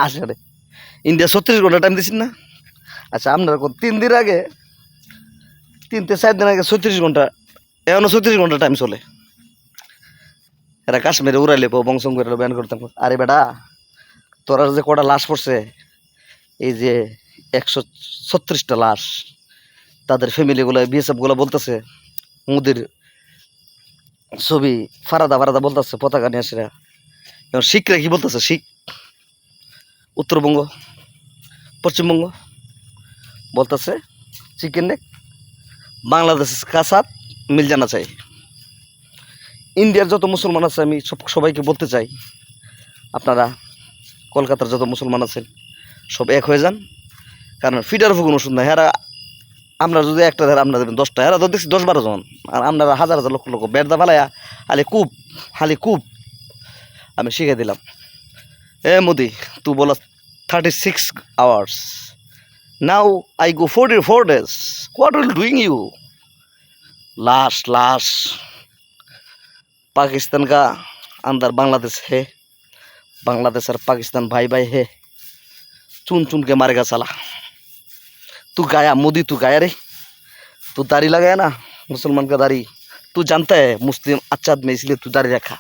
আসলে ইন্ডিয়া 36 ঘন্টা টাইম দিচ্ছেন না? আচ্ছা আপনারা 3 দিন আগে 3 থেকে 4 দিন আগে 36 ঘন্টা, এখনো 36 ঘন্টা টাইম চলে। এরা কাশ্মীরে উড়াইলে বংশং করে ব্যান করতাম। আরে বেটা, তোরা যে কটা লাশ পড়ছে, এই যে 136টা লাশ, তাদের ফ্যামিলিগুলো বিএসএফ গুলো বলতেছে মোদির ছবি ফারাদা ফারাদা বলতেছে পতাকা নিয়ে আসিরা। এবং শিখরা কি বলতেছে, শিখ উত্তরবঙ্গ পশ্চিমবঙ্গ বলতেছে চিকেন নেক বাংলাদেশ কাসাত মিল জানা চাই। ইন্ডিয়ার যত মুসলমান আছে আমি সবাইকে বলতে চাই, আপনারা কলকাতার যত মুসলমান আছেন সব এক হয়ে যান। কারণ ফিডার কোনো ওষুধ নাই। এরা আমরা যদি একটা ধারা আপনারা দেবেন 10টা, এরা তো দেখছি 10-12 জন, আর আপনারা হাজার হাজার লক্ষ লক্ষ বেড়দা ফালাইয়া হালি কূপ আমি শিখে দিলাম। এ মোদি, তুই বলো 36 hours, now I go 44 days, what will doing you? लाश लाश पाकिस्तान का अंदर बांग्लादेश है, बांग्लादेश और पाकिस्तान भाई भाई है, चुन चुन के मारेगा साला। तू गाया मोदी, तू गाया रे, तू दाढ़ी लगाया ना मुसलमान का दाढ़ी, तू जानता है मुस्लिम अच्छा आदमी इसलिए तू दाढ़ी रखा।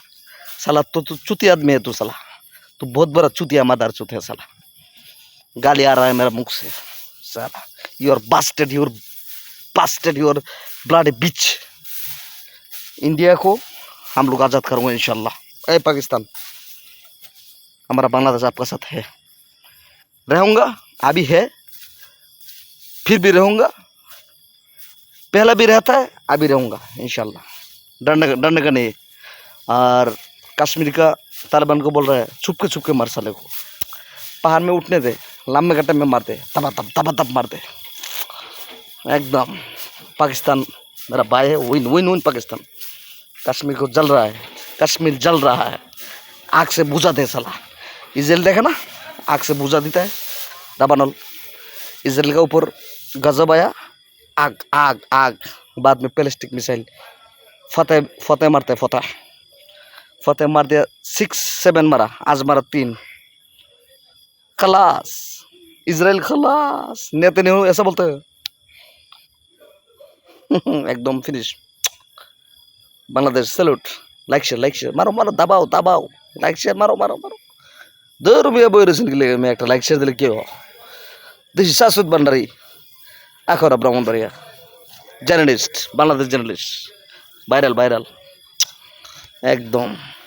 साला तो तू चुती आदमी है, तू साला तू बहुत बड़ा चुतिया मादार चुत है साला। गाली आ रहा है मेरा मुख से साला। Your bastard, your bastard, your bloody bitch. India को हम लोग आज़ाद करेंगे इंशाल्लाह। ए पाकिस्तान, हमारा बांग्लादेश आपका साथ है, रहूँगा, अभी है, फिर भी रहूँगा, पहला भी रहता है, अभी रहूँगा इंशाल्लाह। डरने का नहीं। और कश्मीर का तालिबान को बोल रहा है छुप के मार साले को, पहाड़ में उठने दे, लम्बे कट्टे में मारते, तबा तब मारते एकदम। पाकिस्तान मेरा भाई है, win win win Pakistan. Kashmir को जल रहा है, कश्मीर जल रहा है, आग से बुझा दे साला। इजराइल देखा ना, आग से बुझा देता है दबानल। इजराइल का ऊपर गजब आया, आग आग आग, बाद में बैलिस्टिक मिसाइल फतेह मारते, फतेह मार दिया, 6-7 मारा, आज मारा 3, खलास इजराइल खलास। नेतन्याहू ऐसा बोलते हैं एकदम finish. Bangladesh salute, like share मारो मारो, दबाओ दबाओ, लाइक शेयर मारो मारो मारो। 2 रुपया বই রয়েছেন গেলে আমি একটা লাইক শেয়ার দিলে কি হয়? দেশি শাশ্বত ভান্ডারী আখরা Brahmanbaria journalist, Bangladesh journalist, viral একদম।